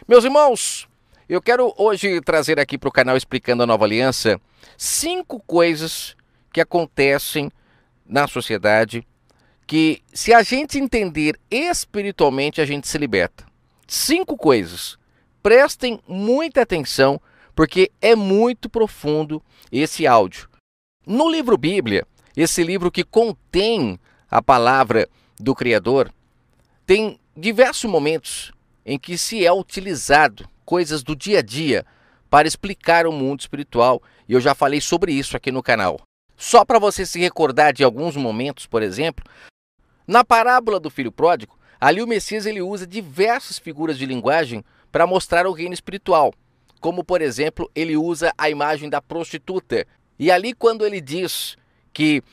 Meus irmãos, eu quero hoje trazer aqui para o canal Explicando a Nova Aliança 5 coisas que acontecem na sociedade que, se a gente entender espiritualmente, a gente se liberta. 5 coisas. Prestem muita atenção, porque é muito profundo esse áudio. No livro Bíblia, esse livro que contém a palavra do Criador, tem diversos momentos em que se é utilizado coisas do dia a dia para explicar o mundo espiritual, e eu já falei sobre isso aqui no canal. Só para você se recordar de alguns momentos, por exemplo, na parábola do filho pródigo, ali o Messias ele usa diversas figuras de linguagem para mostrar o reino espiritual, como por exemplo, ele usa a imagem da prostituta, e ali quando ele diz que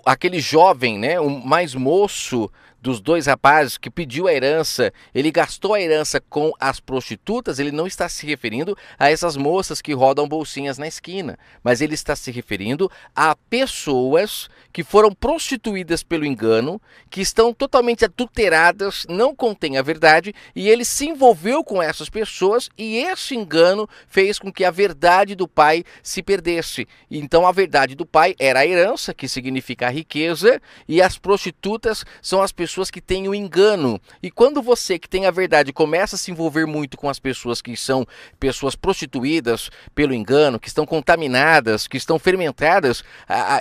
aquele jovem, o mais moço dos 2 rapazes que pediu a herança, ele gastou a herança com as prostitutas, ele não está se referindo a essas moças que rodam bolsinhas na esquina, mas ele está se referindo a pessoas que foram prostituídas pelo engano, que estão totalmente adulteradas, não contêm a verdade, e ele se envolveu com essas pessoas e esse engano fez com que a verdade do pai se perdesse. Então a verdade do pai era a herança, que significa a riqueza, e as prostitutas são as pessoas que têm o engano. E quando você que tem a verdade começa a se envolver muito com as pessoas que são pessoas prostituídas pelo engano, que estão contaminadas, que estão fermentadas,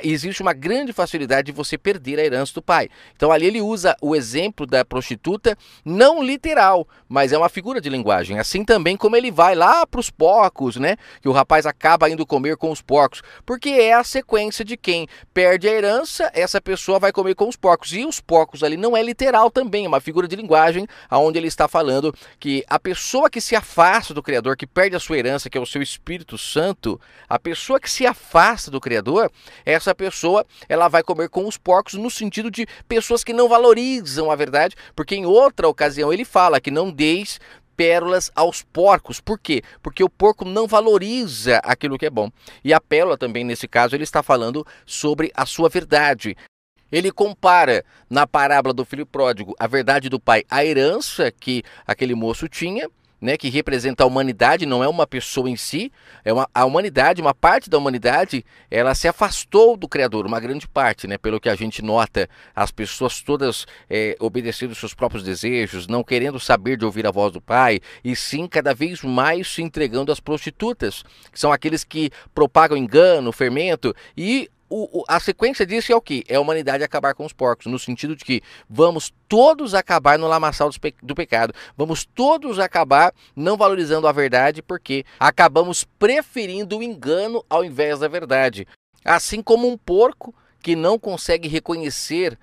existe uma grande facilidade de você perder a herança do pai. Então ali ele usa o exemplo da prostituta, não literal, mas é uma figura de linguagem. Assim também como ele vai lá para os porcos, que o rapaz acaba indo comer com os porcos, porque é a sequência de quem perde a herança, essa pessoa vai comer com os porcos. E os porcos ali não é literal também, é uma figura de linguagem onde ele está falando que a pessoa que se afasta do Criador, que perde a sua herança, que é o seu Espírito Santo, a pessoa que se afasta do Criador, essa pessoa ela vai comer com os porcos, no sentido de pessoas que não valorizam a verdade, porque em outra ocasião ele fala que não deis pérolas aos porcos. Por quê? Porque o porco não valoriza aquilo que é bom. E a pérola também, nesse caso, ele está falando sobre a sua verdade. Ele compara na parábola do filho pródigo a verdade do pai, a herança que aquele moço tinha, que representa a humanidade, não é uma pessoa em si, a humanidade, uma parte da humanidade, ela se afastou do Criador, uma grande parte, pelo que a gente nota, as pessoas todas obedecendo os seus próprios desejos, não querendo saber de ouvir a voz do Pai, e sim cada vez mais se entregando às prostitutas, que são aqueles que propagam engano, fermento, e a sequência disso é o quê? É a humanidade acabar com os porcos, no sentido de que vamos todos acabar no lamaçal do pecado, vamos todos acabar não valorizando a verdade, porque acabamos preferindo o engano ao invés da verdade. Assim como um porco que não consegue reconhecer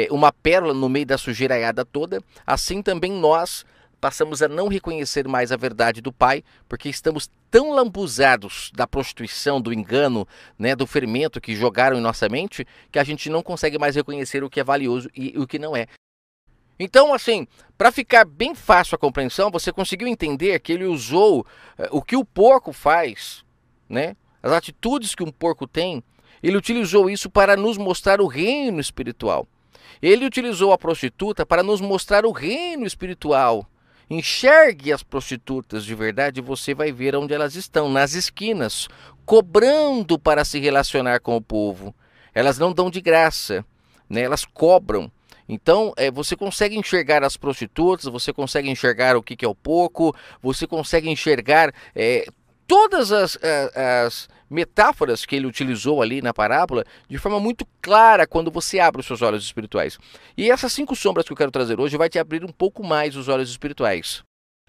uma pérola no meio da sujeiraiada toda, assim também nós passamos a não reconhecer mais a verdade do Pai, porque estamos tão lambuzados da prostituição, do engano, do fermento que jogaram em nossa mente, que a gente não consegue mais reconhecer o que é valioso e o que não é. Então, assim, para ficar bem fácil a compreensão, você conseguiu entender que ele usou o que o porco faz, as atitudes que um porco tem, ele utilizou isso para nos mostrar o reino espiritual. Ele utilizou a prostituta para nos mostrar o reino espiritual. Enxergue as prostitutas de verdade e você vai ver onde elas estão, nas esquinas, cobrando para se relacionar com o povo. Elas não dão de graça, elas cobram. Então, você consegue enxergar as prostitutas, você consegue enxergar o que é o porco, você consegue enxergar todas as metáforas que ele utilizou ali na parábola de forma muito clara quando você abre os seus olhos espirituais. E essas 5 sombras que eu quero trazer hoje vai te abrir um pouco mais os olhos espirituais.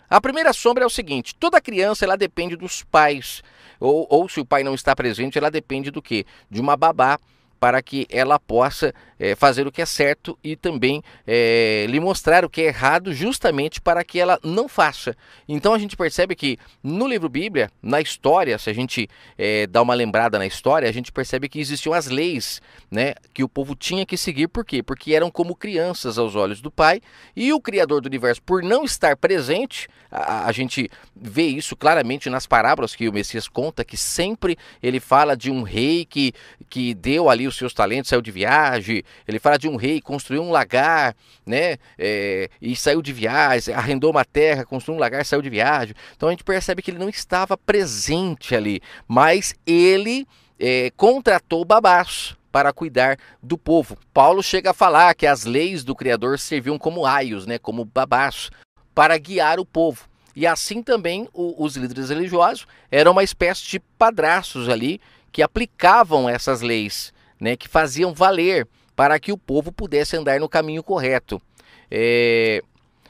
A primeira sombra é o seguinte: toda criança ela depende dos pais, ou se o pai não está presente, ela depende do quê? De uma babá, para que ela possa fazer o que é certo e também lhe mostrar o que é errado, justamente para que ela não faça. Então a gente percebe que no livro Bíblia, na história, se a gente dá uma lembrada na história, a gente percebe que existiam as leis, que o povo tinha que seguir. Por quê? Porque eram como crianças aos olhos do Pai, e o Criador do Universo, por não estar presente, a gente vê isso claramente nas parábolas que o Messias conta, que sempre ele fala de um rei que deu ali ali os seus talentos, saiu de viagem. Ele fala de um rei que construiu um lagar, né? E saiu de viagem, arrendou uma terra, construiu um lagar, saiu de viagem. Então a gente percebe que ele não estava presente ali, mas ele contratou babás para cuidar do povo. Paulo chega a falar que as leis do Criador serviam como aios, né, como babás, para guiar o povo. E assim também os líderes religiosos eram uma espécie de padrastos ali que aplicavam essas leis, né, que faziam valer para que o povo pudesse andar no caminho correto.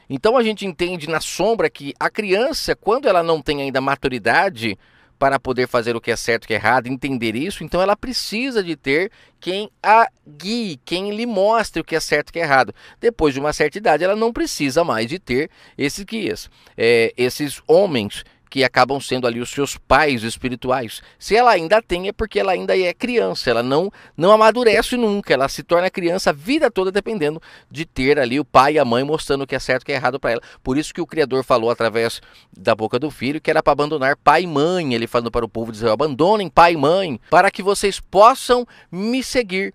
Então a gente entende na sombra que a criança, quando ela não tem ainda maturidade para poder fazer o que é certo e o que é errado, entender isso, então ela precisa de ter quem a guie, quem lhe mostre o que é certo e o que é errado. Depois de uma certa idade, ela não precisa mais de ter esses guias, esses homens que acabam sendo ali os seus pais espirituais. Se ela ainda tem, é porque ela ainda é criança, ela não amadurece nunca, ela se torna criança a vida toda dependendo de ter ali o pai e a mãe mostrando o que é certo e o que é errado para ela. Por isso que o Criador falou através da boca do Filho que era para abandonar pai e mãe, ele falando para o povo de Israel, abandonem pai e mãe, para que vocês possam me seguir.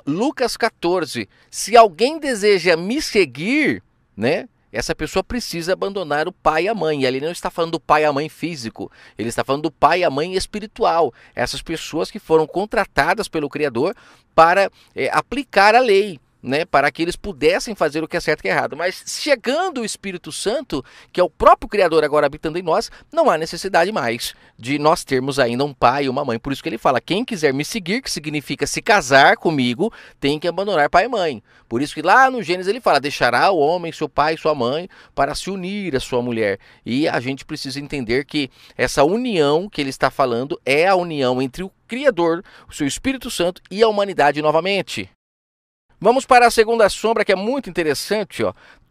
Lucas 14, se alguém deseja me seguir, né? Essa pessoa precisa abandonar o pai e a mãe. E ali não está falando do pai e a mãe físico. Ele está falando do pai e a mãe espiritual. Essas pessoas que foram contratadas pelo Criador para aplicar a lei, né, para que eles pudessem fazer o que é certo e o que é errado. Mas chegando o Espírito Santo, que é o próprio Criador agora habitando em nós, não há necessidade mais de nós termos ainda um pai e uma mãe. Por isso que ele fala, quem quiser me seguir, que significa se casar comigo, tem que abandonar pai e mãe. Por isso que lá no Gênesis ele fala, deixará o homem, seu pai e sua mãe, para se unir à sua mulher. E a gente precisa entender que essa união que ele está falando é a união entre o Criador, o seu Espírito Santo e a humanidade novamente. Vamos para a segunda sombra, que é muito interessante.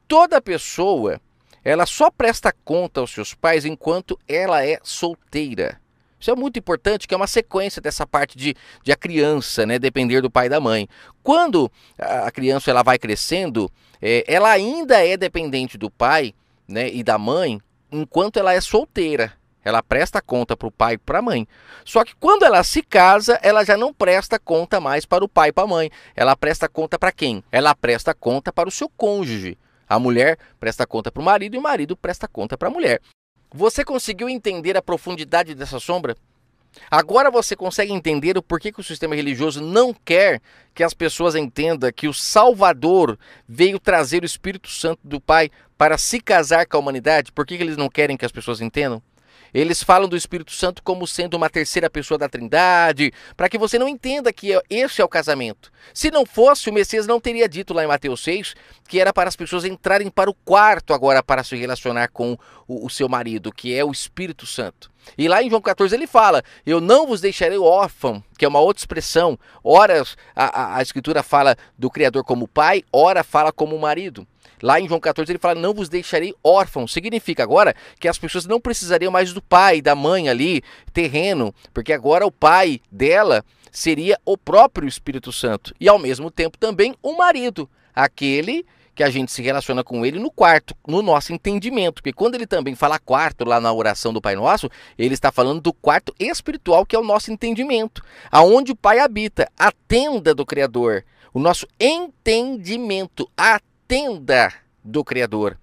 Toda pessoa, ela só presta conta aos seus pais enquanto ela é solteira. Isso é muito importante, que é uma sequência dessa parte de a criança, né, depender do pai e da mãe. Quando a criança ela vai crescendo, ela ainda é dependente do pai, né, e da mãe enquanto ela é solteira. Ela presta conta para o pai e para a mãe. Só que quando ela se casa, ela já não presta conta mais para o pai e para a mãe. Ela presta conta para quem? Ela presta conta para o seu cônjuge. A mulher presta conta para o marido e o marido presta conta para a mulher. Você conseguiu entender a profundidade dessa sombra? Agora você consegue entender o porquê que o sistema religioso não quer que as pessoas entendam que o Salvador veio trazer o Espírito Santo do Pai para se casar com a humanidade? Por que eles não querem que as pessoas entendam? Eles falam do Espírito Santo como sendo uma terceira pessoa da Trindade, para que você não entenda que esse é o casamento. Se não fosse, o Messias não teria dito lá em Mateus 6 que era para as pessoas entrarem para o quarto agora para se relacionar com o seu marido, que é o Espírito Santo. E lá em João 14 ele fala, eu não vos deixarei órfão, que é uma outra expressão. Ora a Escritura fala do Criador como pai, ora fala como marido. Lá em João 14 ele fala, não vos deixarei órfãos. Significa agora que as pessoas não precisariam mais do pai, da mãe ali, terreno, porque agora o pai dela seria o próprio Espírito Santo. E ao mesmo tempo também o marido, aquele que a gente se relaciona com ele no quarto, no nosso entendimento. Porque quando ele também fala quarto lá na oração do Pai Nosso, ele está falando do quarto espiritual, que é o nosso entendimento, aonde o Pai habita, a tenda do Criador, o nosso entendimento, a tenda do Criador.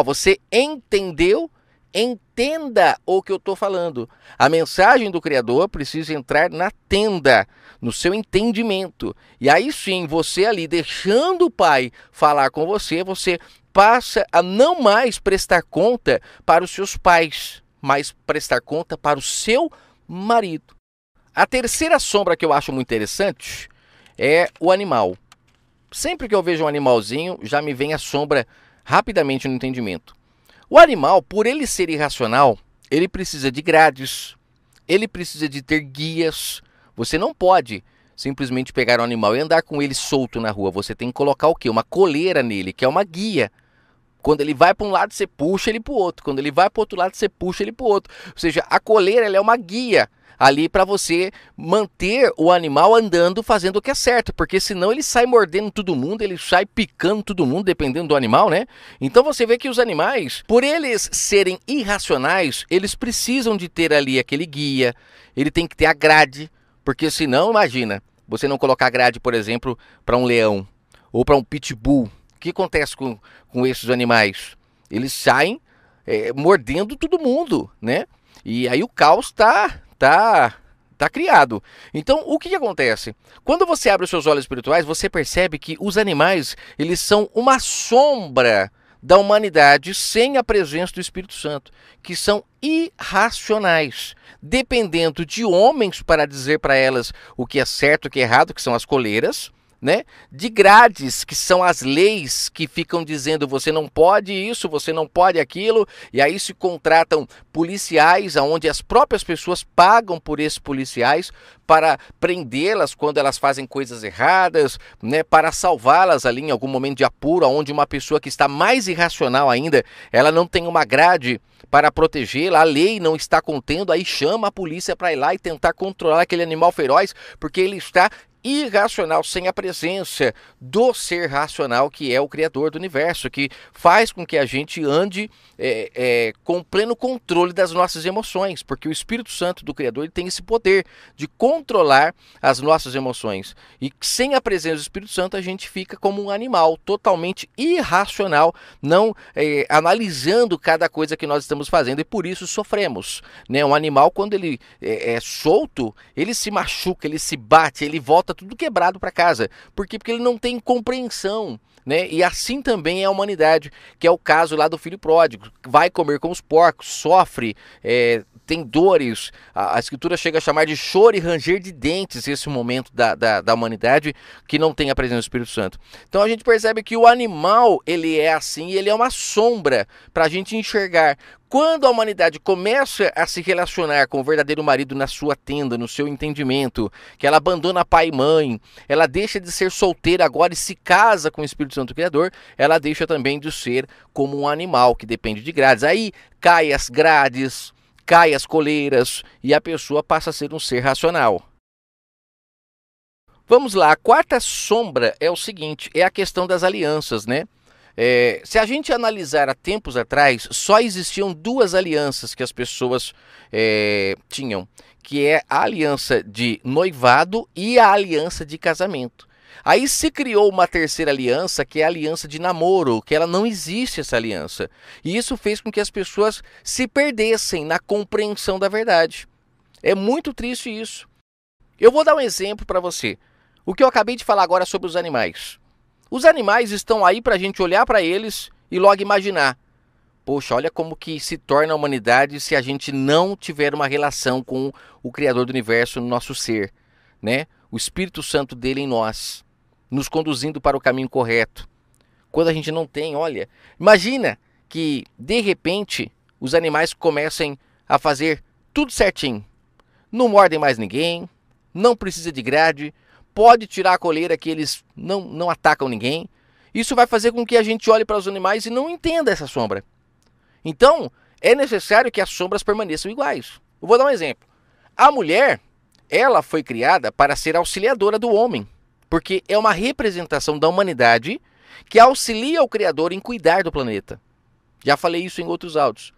Você entendeu? Entenda o que eu estou falando. A mensagem do Criador precisa entrar na tenda, no seu entendimento. E aí sim, você ali, deixando o Pai falar com você, você passa a não mais prestar conta para os seus pais, mas prestar conta para o seu marido. A terceira sombra que eu acho muito interessante é o animal. Sempre que eu vejo um animalzinho, já me vem a sombra rapidamente no entendimento. O animal, por ele ser irracional, ele precisa de grades, ele precisa de ter guias. Você não pode simplesmente pegar um animal e andar com ele solto na rua. Você tem que colocar o quê? Uma coleira nele, que é uma guia. Quando ele vai para um lado, você puxa ele para o outro. Quando ele vai para o outro lado, você puxa ele para o outro. Ou seja, a coleira ela é uma guia ali para você manter o animal andando, fazendo o que é certo, porque senão ele sai mordendo todo mundo, ele sai picando todo mundo, dependendo do animal, né? Então você vê que os animais, por eles serem irracionais, eles precisam de ter ali aquele guia, ele tem que ter a grade, porque senão, imagina, você não colocar grade, por exemplo, para um leão ou para um pitbull. O que acontece com esses animais? Eles saem mordendo todo mundo, né? E aí o caos tá criado. Então, o que acontece? Quando você abre os seus olhos espirituais, você percebe que os animais, eles são uma sombra da humanidade sem a presença do Espírito Santo, que são irracionais, dependendo de homens para dizer para elas o que é certo e o que é errado, que são as coleiras, né? De grades, que são as leis que ficam dizendo você não pode isso, você não pode aquilo, e aí se contratam policiais, onde as próprias pessoas pagam por esses policiais para prendê-las quando elas fazem coisas erradas, né? Para salvá-las ali em algum momento de apuro, onde uma pessoa que está mais irracional ainda, ela não tem uma grade para protegê-la, a lei não está contendo, aí chama a polícia para ir lá e tentar controlar aquele animal feroz, porque ele está irracional, sem a presença do ser racional, que é o Criador do universo, que faz com que a gente ande com pleno controle das nossas emoções, porque o Espírito Santo do Criador ele tem esse poder de controlar as nossas emoções, e sem a presença do Espírito Santo a gente fica como um animal, totalmente irracional, não analisando cada coisa que nós estamos fazendo, e por isso sofremos, né? Um animal, quando ele é solto, ele se machuca, ele se bate, ele volta tudo quebrado para casa. Por quê? Porque ele não tem compreensão, né? E assim também é a humanidade, que é o caso lá do filho pródigo. Vai comer com os porcos, sofre, tem dores. A Escritura chega a chamar de choro e ranger de dentes esse momento da humanidade que não tem a presença do Espírito Santo. Então a gente percebe que o animal, ele é assim, ele é uma sombra para a gente enxergar. Quando a humanidade começa a se relacionar com o verdadeiro marido na sua tenda, no seu entendimento, que ela abandona pai e mãe, ela deixa de ser solteira agora e se casa com o Espírito Santo Criador, ela deixa também de ser como um animal que depende de grades. Aí cai as grades, cai as coleiras e a pessoa passa a ser um ser racional. Vamos lá, a quarta sombra é o seguinte, é a questão das alianças, né? Se a gente analisar há tempos atrás, só existiam duas alianças que as pessoas tinham, que é a aliança de noivado e a aliança de casamento. Aí se criou uma terceira aliança, que é a aliança de namoro, que ela não existe essa aliança. E isso fez com que as pessoas se perdessem na compreensão da verdade. É muito triste isso. Eu vou dar um exemplo para você. O que eu acabei de falar agora sobre os animais. Os animais estão aí para a gente olhar para eles e logo imaginar. Poxa, olha como que se torna a humanidade se a gente não tiver uma relação com o Criador do Universo no nosso ser, né? O Espírito Santo dele em nós, nos conduzindo para o caminho correto. Quando a gente não tem, olha, imagina que de repente os animais comecem a fazer tudo certinho. Não mordem mais ninguém, não precisa de grade, pode tirar a coleira que eles não atacam ninguém. Isso vai fazer com que a gente olhe para os animais e não entenda essa sombra. Então, é necessário que as sombras permaneçam iguais. Eu vou dar um exemplo. A mulher, ela foi criada para ser auxiliadora do homem, porque é uma representação da humanidade que auxilia o Criador em cuidar do planeta. Já falei isso em outros áudios.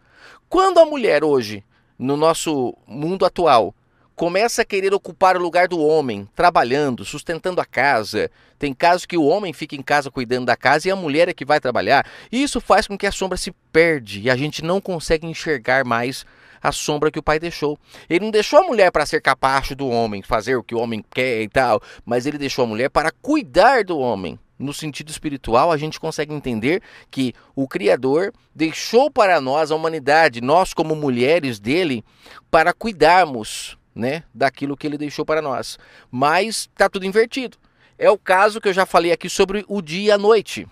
Quando a mulher hoje, no nosso mundo atual, começa a querer ocupar o lugar do homem, trabalhando, sustentando a casa. Tem casos que o homem fica em casa cuidando da casa e a mulher é que vai trabalhar. E isso faz com que a sombra se perde e a gente não consegue enxergar mais a sombra que o pai deixou. Ele não deixou a mulher para ser capacho do homem, fazer o que o homem quer e tal, mas ele deixou a mulher para cuidar do homem. No sentido espiritual, a gente consegue entender que o Criador deixou para nós, a humanidade, nós como mulheres dele, para cuidarmos, né, daquilo que ele deixou para nós. Mas está tudo invertido. É o caso que eu já falei aqui sobre o dia e a noite.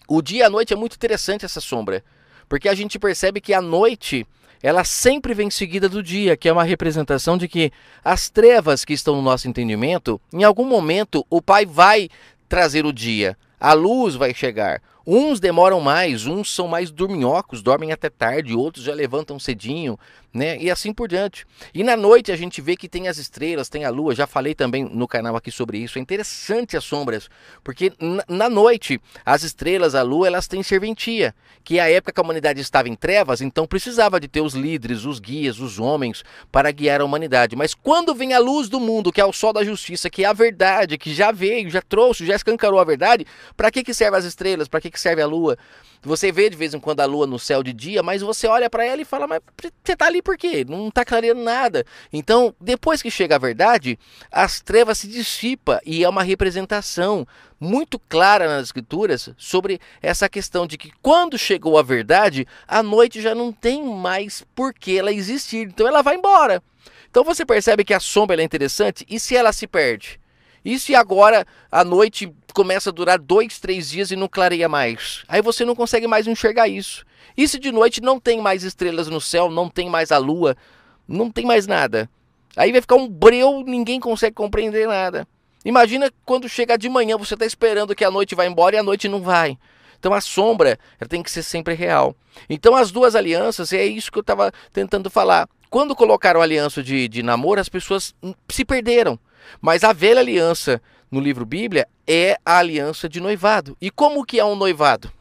O dia e a noite é muito interessante essa sombra, porque a gente percebe que a noite, ela sempre vem seguida do dia, que é uma representação de que as trevas que estão no nosso entendimento, em algum momento o Pai vai trazer o dia, a luz vai chegar, Uns demoram mais, uns são mais dorminhocos, dormem até tarde, outros já levantam cedinho, né? E assim por diante. E na noite a gente vê que tem as estrelas, tem a lua, já falei também no canal aqui sobre isso. É interessante as sombras, porque na noite as estrelas, a lua, elas têm serventia, que é a época que a humanidade estava em trevas, então precisava de ter os líderes, os guias, os homens para guiar a humanidade. Mas quando vem a luz do mundo, que é o sol da justiça, que é a verdade, que já veio, já trouxe, já escancarou a verdade, para que serve as estrelas? Para que serve a lua? Você vê de vez em quando a lua no céu de dia, mas você olha para ela e fala, mas você tá ali por quê? Não tá clareando nada. Então, depois que chega a verdade, as trevas se dissipam e é uma representação muito clara nas escrituras sobre essa questão de que quando chegou a verdade, a noite já não tem mais por que ela existir. Então ela vai embora. Então você percebe que a sombra é interessante e se ela se perde? E se agora a noite começa a durar 2, 3 dias e não clareia mais? Aí você não consegue mais enxergar isso. E se de noite não tem mais estrelas no céu, não tem mais a lua, não tem mais nada? Aí vai ficar um breu, ninguém consegue compreender nada. Imagina quando chega de manhã, você está esperando que a noite vá embora e a noite não vai. Então a sombra ela tem que ser sempre real. Então as duas alianças, é isso que eu estava tentando falar. Quando colocaram a aliança de namoro, as pessoas se perderam. Mas a velha aliança no livro Bíblia é a aliança de noivado. E como que é um noivado?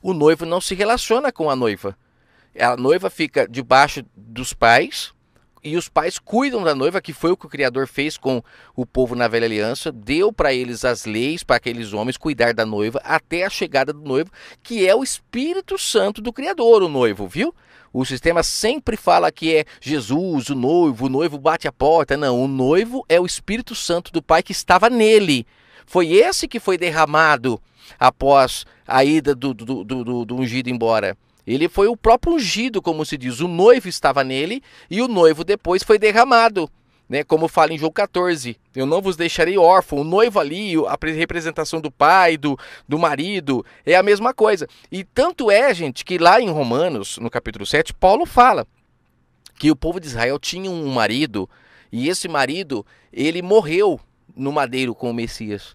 O noivo não se relaciona com a noiva. A noiva fica debaixo dos pais e os pais cuidam da noiva, que foi o que o Criador fez com o povo na velha aliança. Deu para eles as leis, para aqueles homens cuidar da noiva até a chegada do noivo, que é o Espírito Santo do Criador, o noivo, viu? O sistema sempre fala que é Jesus, o noivo bate a porta. Não, o noivo é o Espírito Santo do Pai que estava nele. Foi esse que foi derramado após a ida do ungido embora. Ele foi o próprio ungido, como se diz. O noivo estava nele e o noivo depois foi derramado. Né, como fala em João 14, eu não vos deixarei órfão. O noivo ali, a representação do pai, do marido, é a mesma coisa. E tanto é, gente, que lá em Romanos, no capítulo 7, Paulo fala que o povo de Israel tinha um marido, e esse marido, ele morreu no madeiro com o Messias.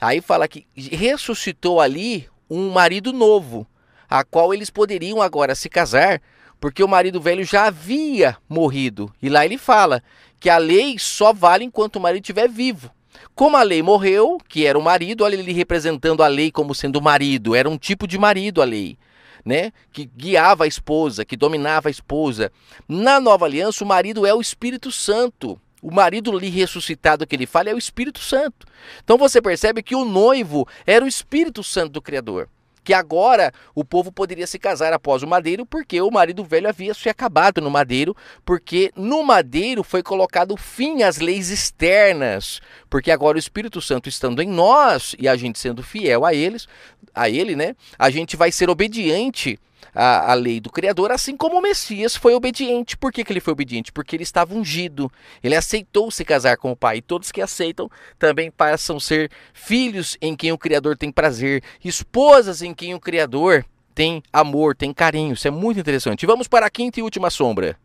Aí fala que ressuscitou ali um marido novo, a qual eles poderiam agora se casar, porque o marido velho já havia morrido. E lá ele fala que a lei só vale enquanto o marido estiver vivo. Como a lei morreu, que era o marido, olha ele representando a lei como sendo o marido, era um tipo de marido a lei, né? Que guiava a esposa, que dominava a esposa. Na nova aliança, o marido é o Espírito Santo. O marido ali ressuscitado que ele fala é o Espírito Santo. Então você percebe que o noivo era o Espírito Santo do Criador. Que agora o povo poderia se casar após o madeiro, porque o marido velho havia se acabado no madeiro, porque no madeiro foi colocado fim às leis externas, porque agora o Espírito Santo estando em nós e a gente sendo fiel a ele, né, a gente vai ser obediente à lei do Criador, assim como o Messias foi obediente. Por que ele foi obediente? Porque ele estava ungido, ele aceitou se casar com o Pai, e todos que aceitam também passam a ser filhos em quem o Criador tem prazer, esposas em quem o Criador tem amor, tem carinho. Isso é muito interessante. E vamos para a quinta e última sombra.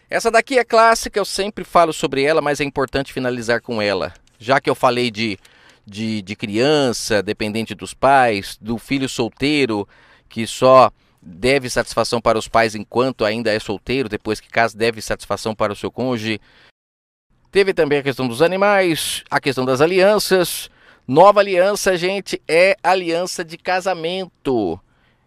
Essa daqui é clássica, eu sempre falo sobre ela, mas é importante finalizar com ela. Já que eu falei de criança, dependente dos pais, do filho solteiro, que só deve satisfação para os pais enquanto ainda é solteiro, depois que casa deve satisfação para o seu cônjuge. Teve também a questão dos animais, a questão das alianças. Nova aliança, gente, é aliança de casamento.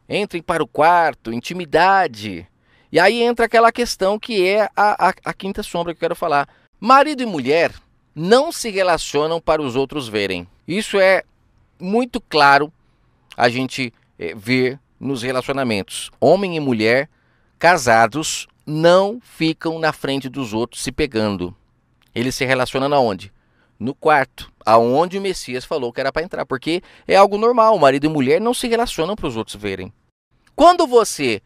Entrem para o quarto, intimidade. E aí entra aquela questão que é a quinta sombra que eu quero falar. Marido e mulher não se relacionam para os outros verem. Isso é muito claro a gente ver nos relacionamentos. Homem e mulher casados não ficam na frente dos outros se pegando. Eles se relacionam aonde? No quarto, aonde o Messias falou que era para entrar, porque é algo normal. Marido e mulher não se relacionam para os outros verem. Quando você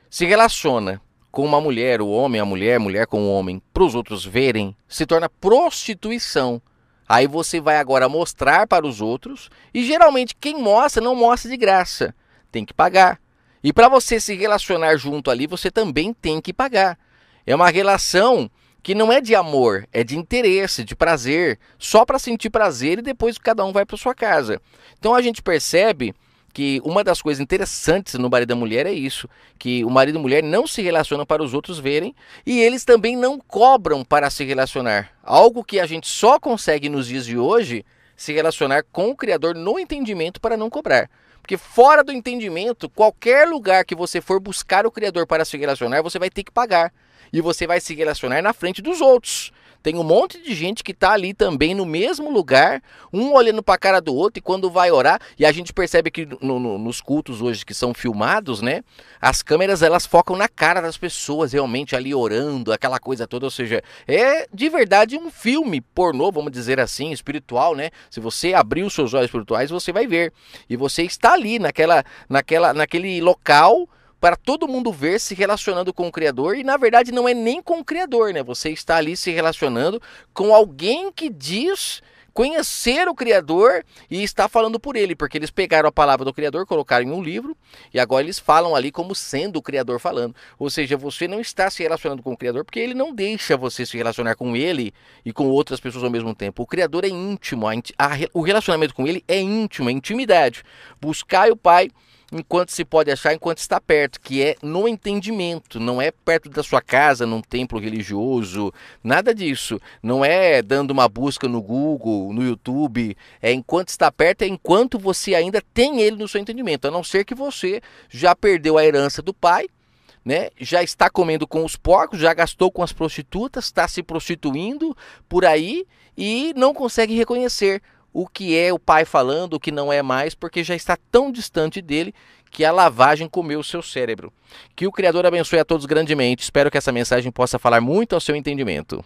se relaciona com uma mulher, o homem, a mulher com o homem, para os outros verem, se torna prostituição. Aí você vai agora mostrar para os outros, e geralmente quem mostra não mostra de graça, tem que pagar. E para você se relacionar junto ali, você também tem que pagar. É uma relação que não é de amor, é de interesse, de prazer, só para sentir prazer e depois cada um vai para sua casa. Então a gente percebe que uma das coisas interessantes no marido e da mulher é isso, que o marido e a mulher não se relacionam para os outros verem e eles também não cobram para se relacionar. Algo que a gente só consegue nos dias de hoje se relacionar com o Criador no entendimento para não cobrar. Porque fora do entendimento, qualquer lugar que você for buscar o Criador para se relacionar, você vai ter que pagar. E você vai se relacionar na frente dos outros. Tem um monte de gente que está ali também no mesmo lugar, um olhando para a cara do outro, e quando vai orar, e a gente percebe que nos cultos hoje que são filmados, né? As câmeras elas focam na cara das pessoas realmente ali orando, aquela coisa toda, ou seja, é de verdade um filme pornô, vamos dizer assim, espiritual, né? Se você abrir os seus olhos espirituais, você vai ver. E você está ali naquele local para todo mundo ver se relacionando com o Criador, e na verdade não é nem com o Criador, né? Você está ali se relacionando com alguém que diz conhecer o Criador e está falando por ele, porque eles pegaram a palavra do Criador, colocaram em um livro, e agora eles falam ali como sendo o Criador falando. Ou seja, você não está se relacionando com o Criador, porque ele não deixa você se relacionar com ele e com outras pessoas ao mesmo tempo. O Criador é íntimo, o relacionamento com ele é íntimo, é intimidade. Buscai o Pai enquanto se pode achar, enquanto está perto, que é no entendimento, não é perto da sua casa, num templo religioso, nada disso. Não é dando uma busca no Google, no YouTube, é enquanto está perto, é enquanto você ainda tem ele no seu entendimento, a não ser que você já perdeu a herança do pai, né? Já está comendo com os porcos, já gastou com as prostitutas, está se prostituindo por aí e não consegue reconhecer o que é o pai falando, o que não é mais, porque já está tão distante dele que a lavagem comeu o seu cérebro. Que o Criador abençoe a todos grandemente. Espero que essa mensagem possa falar muito ao seu entendimento.